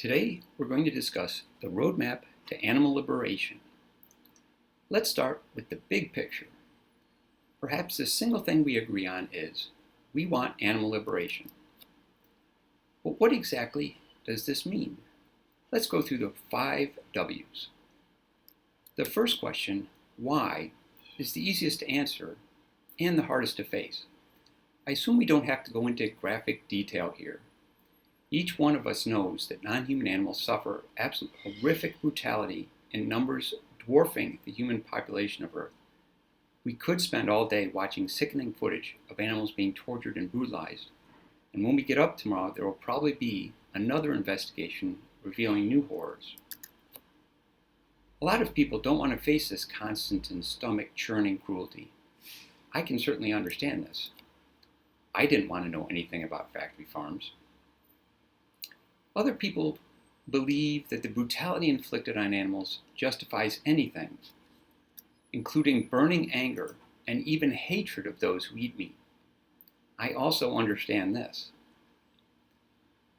Today, we're going to discuss the roadmap to animal liberation. Let's start with the big picture. Perhaps the single thing we agree on is we want animal liberation. But what exactly does this mean? Let's go through the 5 W's. The first question, why, is the easiest to answer and the hardest to face. I assume we don't have to go into graphic detail here. Each one of us knows that non-human animals suffer absolute horrific brutality in numbers dwarfing the human population of Earth. We could spend all day watching sickening footage of animals being tortured and brutalized, and when we get up tomorrow, there will probably be another investigation revealing new horrors. A lot of people don't want to face this constant and stomach-churning cruelty. I can certainly understand this. I didn't want to know anything about factory farms. Other people believe that the brutality inflicted on animals justifies anything, including burning anger and even hatred of those who eat meat. I also understand this.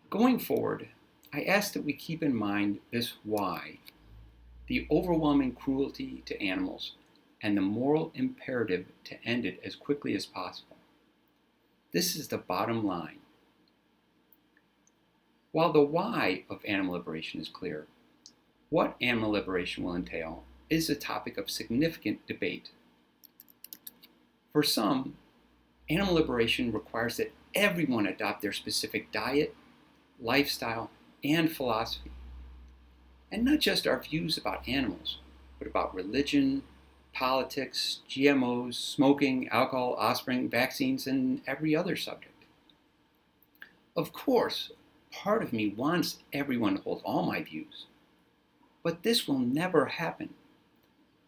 Going forward, I ask that we keep in mind this why, the overwhelming cruelty to animals and the moral imperative to end it as quickly as possible. This is the bottom line. While the why of animal liberation is clear, what animal liberation will entail is a topic of significant debate. For some, animal liberation requires that everyone adopt their specific diet, lifestyle, and philosophy. And not just our views about animals, but about religion, politics, GMOs, smoking, alcohol, offspring, vaccines, and every other subject. Of course, part of me wants everyone to hold all my views, but this will never happen.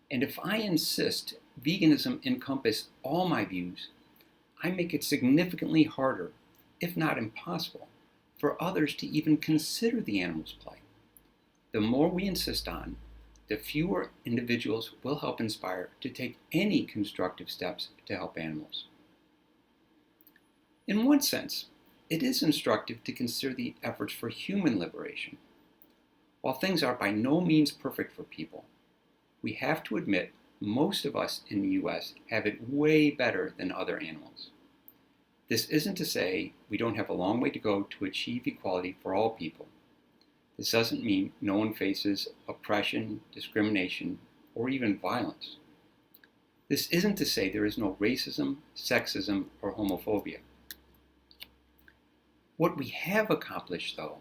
And if I insist veganism encompass all my views, I make it significantly harder, if not impossible, for others to even consider the animal's plight. The more we insist on, the fewer individuals will help inspire to take any constructive steps to help animals. In one sense, it is instructive to consider the efforts for human liberation. While things are by no means perfect for people, we have to admit most of us in the US have it way better than other animals. This isn't to say we don't have a long way to go to achieve equality for all people. This doesn't mean no one faces oppression, discrimination, or even violence. This isn't to say there is no racism, sexism, or homophobia. What we have accomplished, though,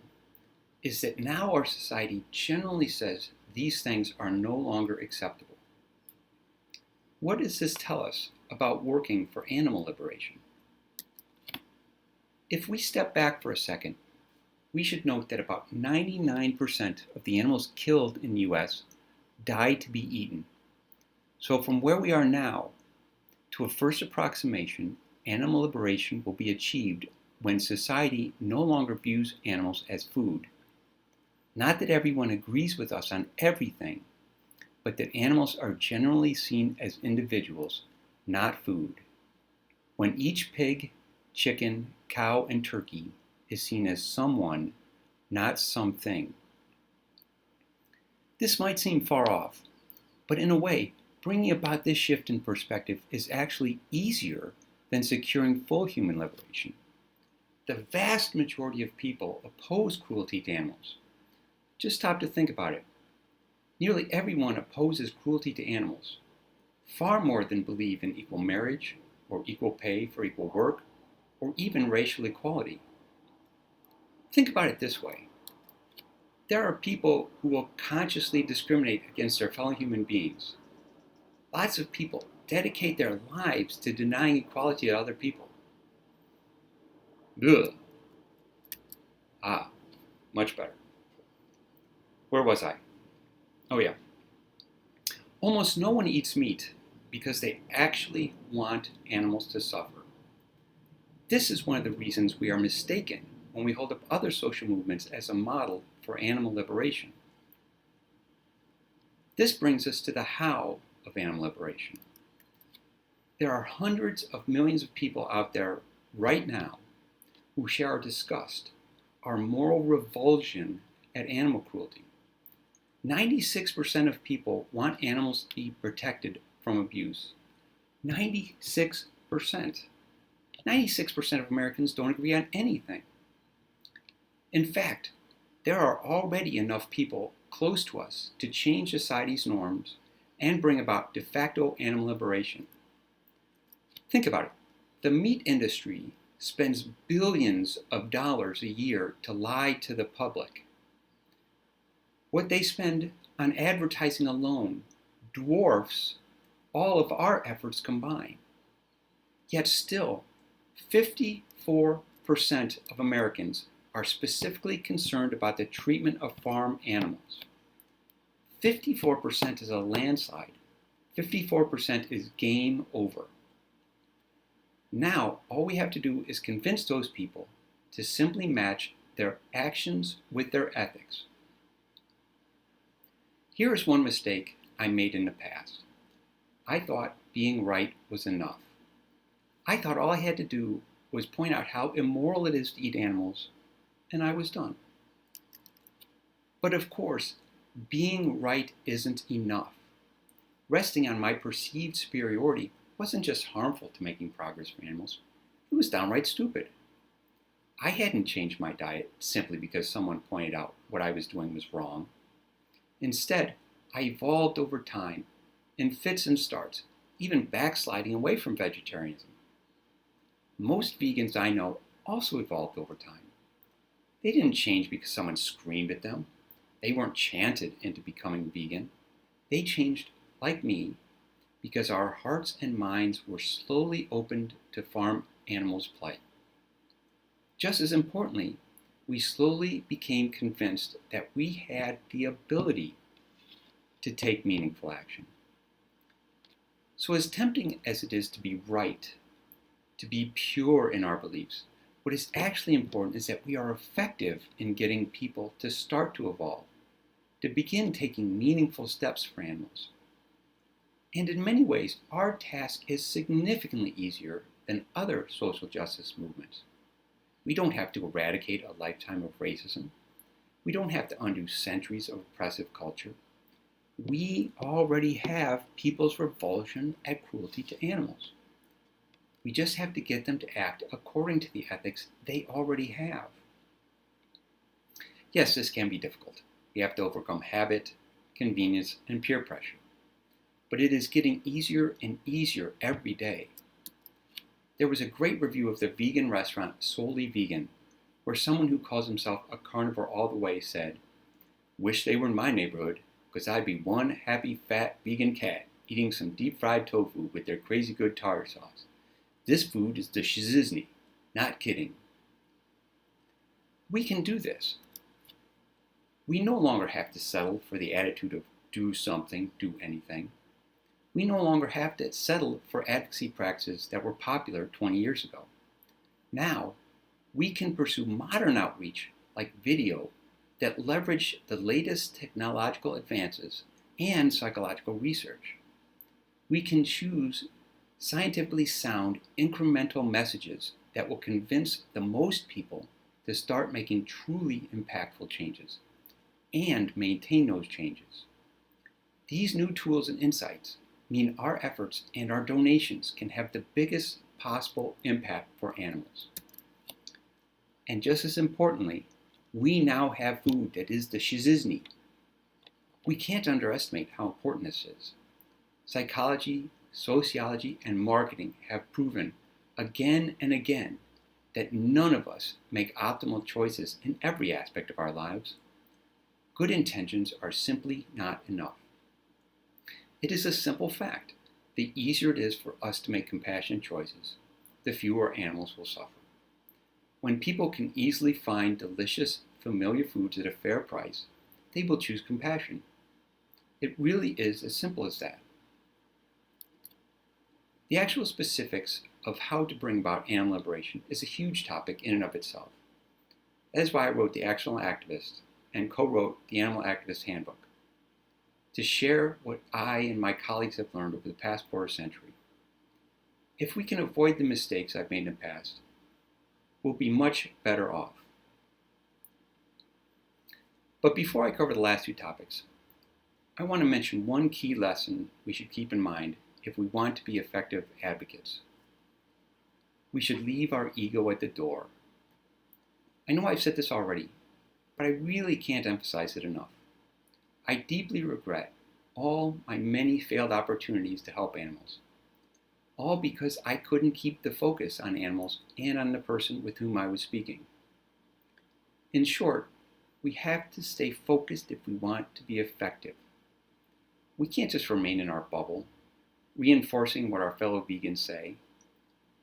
is that now our society generally says these things are no longer acceptable. What does this tell us about working for animal liberation? If we step back for a second, we should note that about 99% of the animals killed in the US die to be eaten. So from where we are now, to a first approximation, animal liberation will be achieved when society no longer views animals as food. Not that everyone agrees with us on everything, but that animals are generally seen as individuals, not food. When each pig, chicken, cow, and turkey is seen as someone, not something. This might seem far off, but in a way, bringing about this shift in perspective is actually easier than securing full human liberation. The vast majority of people oppose cruelty to animals. Just stop to think about it. Nearly everyone opposes cruelty to animals, far more than believe in equal marriage, or equal pay for equal work, or even racial equality. Think about it this way. There are people who will consciously discriminate against their fellow human beings. Lots of people dedicate their lives to denying equality to other people. Ugh. Much better. Where was I? Oh yeah. Almost no one eats meat because they actually want animals to suffer. This is one of the reasons we are mistaken when we hold up other social movements as a model for animal liberation. This brings us to the how of animal liberation. There are hundreds of millions of people out there right now who share our disgust, our moral revulsion at animal cruelty. 96% of people want animals to be protected from abuse. 96%. 96% of Americans don't agree on anything. In fact, there are already enough people close to us to change society's norms and bring about de facto animal liberation. Think about it. The meat industry spends billions of dollars a year to lie to the public. What they spend on advertising alone dwarfs all of our efforts combined. Yet still, 54% of Americans are specifically concerned about the treatment of farm animals. 54% is a landslide. 54% is game over. Now, all we have to do is convince those people to simply match their actions with their ethics. Here is one mistake I made in the past. I thought being right was enough. I thought all I had to do was point out how immoral it is to eat animals, and I was done. But of course, being right isn't enough. Resting on my perceived superiority wasn't just harmful to making progress for animals, it was downright stupid. I hadn't changed my diet simply because someone pointed out what I was doing was wrong. Instead, I evolved over time, in fits and starts, even backsliding away from vegetarianism. Most vegans I know also evolved over time. They didn't change because someone screamed at them. They weren't chanted into becoming vegan. They changed, like me, because our hearts and minds were slowly opened to farm animals' plight. Just as importantly, we slowly became convinced that we had the ability to take meaningful action. So as tempting as it is to be right, to be pure in our beliefs, what is actually important is that we are effective in getting people to start to evolve, to begin taking meaningful steps for animals. And in many ways, our task is significantly easier than other social justice movements. We don't have to eradicate a lifetime of racism. We don't have to undo centuries of oppressive culture. We already have people's revulsion at cruelty to animals. We just have to get them to act according to the ethics they already have. Yes, this can be difficult. We have to overcome habit, convenience, and peer pressure. But it is getting easier and easier every day. There was a great review of the vegan restaurant Solely Vegan, where someone who calls himself a carnivore all the way said, "Wish they were in my neighborhood, because I'd be one happy fat vegan cat eating some deep fried tofu with their crazy good tartar sauce. This food is the shiznit, not kidding." We can do this. We no longer have to settle for the attitude of do something, do anything. We no longer have to settle for advocacy practices that were popular 20 years ago. Now, we can pursue modern outreach like video that leverage the latest technological advances and psychological research. We can choose scientifically sound incremental messages that will convince the most people to start making truly impactful changes and maintain those changes. These new tools and insights mean our efforts and our donations can have the biggest possible impact for animals. And just as importantly, we now have food that is the shiznit. We can't underestimate how important this is. Psychology, sociology, and marketing have proven again and again that none of us make optimal choices in every aspect of our lives. Good intentions are simply not enough. It is a simple fact. The easier it is for us to make compassionate choices, the fewer animals will suffer. When people can easily find delicious, familiar foods at a fair price, they will choose compassion. It really is as simple as that. The actual specifics of how to bring about animal liberation is a huge topic in and of itself. That is why I wrote The Actual Activist and co-wrote the Animal Activist Handbook, to share what I and my colleagues have learned over the past quarter century. If we can avoid the mistakes I've made in the past, we'll be much better off. But before I cover the last two topics, I want to mention one key lesson we should keep in mind if we want to be effective advocates. We should leave our ego at the door. I know I've said this already, but I really can't emphasize it enough. I deeply regret all my many failed opportunities to help animals, all because I couldn't keep the focus on animals and on the person with whom I was speaking. In short, we have to stay focused if we want to be effective. We can't just remain in our bubble, reinforcing what our fellow vegans say.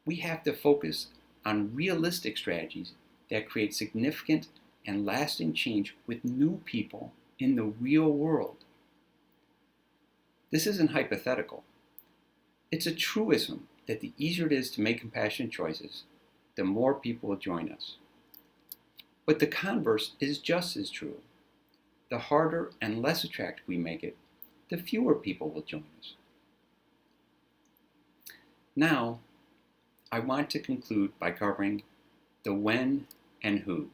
We have to focus on realistic strategies that create significant and lasting change with new people in the real world. This isn't hypothetical. It's a truism that the easier it is to make compassionate choices, the more people will join us. But the converse is just as true. The harder and less attractive we make it, the fewer people will join us. Now, I want to conclude by covering the when and who.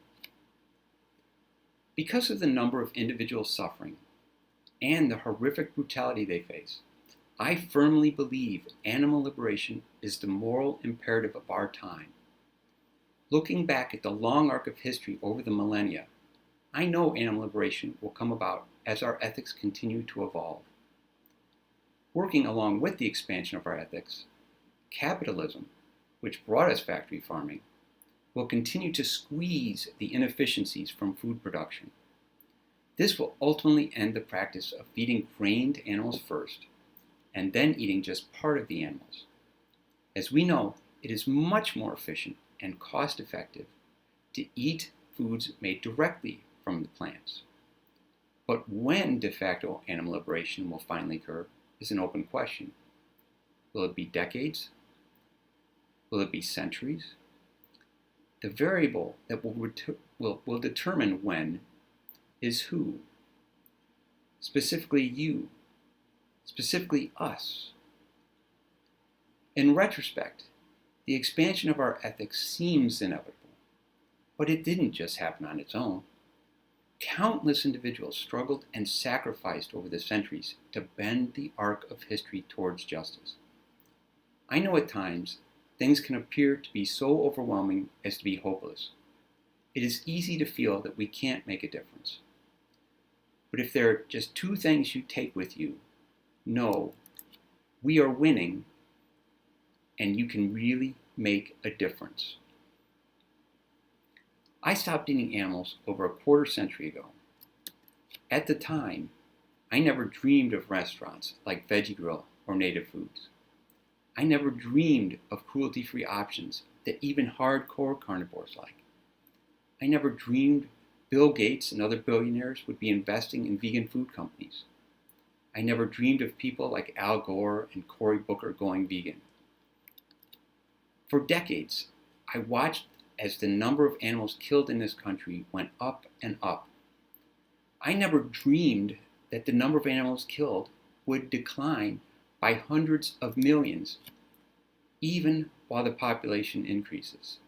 Because of the number of individuals suffering and the horrific brutality they face, I firmly believe animal liberation is the moral imperative of our time. Looking back at the long arc of history over the millennia, I know animal liberation will come about as our ethics continue to evolve. Working along with the expansion of our ethics, capitalism, which brought us factory farming, will continue to squeeze the inefficiencies from food production. This will ultimately end the practice of feeding grain to animals first, and then eating just part of the animals. As we know, it is much more efficient and cost-effective to eat foods made directly from the plants. But when de facto animal liberation will finally occur is an open question. Will it be decades? Will it be centuries? The variable that will determine when is who. Specifically you. Specifically us. In retrospect, the expansion of our ethics seems inevitable, but it didn't just happen on its own. Countless individuals struggled and sacrificed over the centuries to bend the arc of history towards justice. I know at times things can appear to be so overwhelming as to be hopeless. It is easy to feel that we can't make a difference. But if there are just two things you take with you, know we are winning and you can really make a difference. I stopped eating animals over a quarter century ago. At the time, I never dreamed of restaurants like Veggie Grill or Native Foods. I never dreamed of cruelty-free options that even hardcore carnivores like. I never dreamed Bill Gates and other billionaires would be investing in vegan food companies. I never dreamed of people like Al Gore and Cory Booker going vegan. For decades, I watched as the number of animals killed in this country went up and up. I never dreamed that the number of animals killed would decline by hundreds of millions, even while the population increases.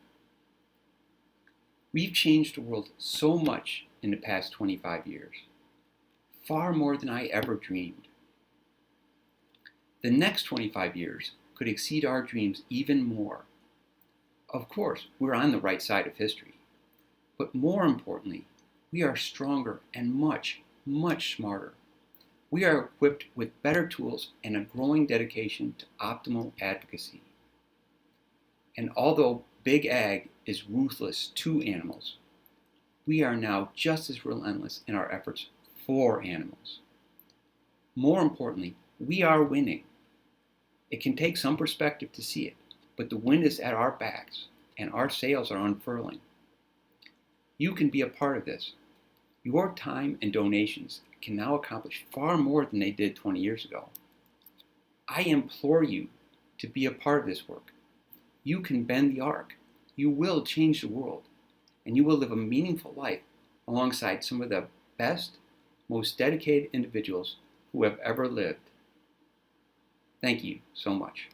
We've changed the world so much in the past 25 years, far more than I ever dreamed. The next 25 years could exceed our dreams even more. Of course, we're on the right side of history, but more importantly, we are stronger and much, much smarter. We are equipped with better tools and a growing dedication to optimal advocacy. And although Big Ag is ruthless to animals, we are now just as relentless in our efforts for animals. More importantly, we are winning. It can take some perspective to see it, but the wind is at our backs and our sails are unfurling. You can be a part of this. Your time and donations can now accomplish far more than they did 20 years ago. I implore you to be a part of this work. You can bend the arc. You will change the world, and you will live a meaningful life alongside some of the best, most dedicated individuals who have ever lived. Thank you so much.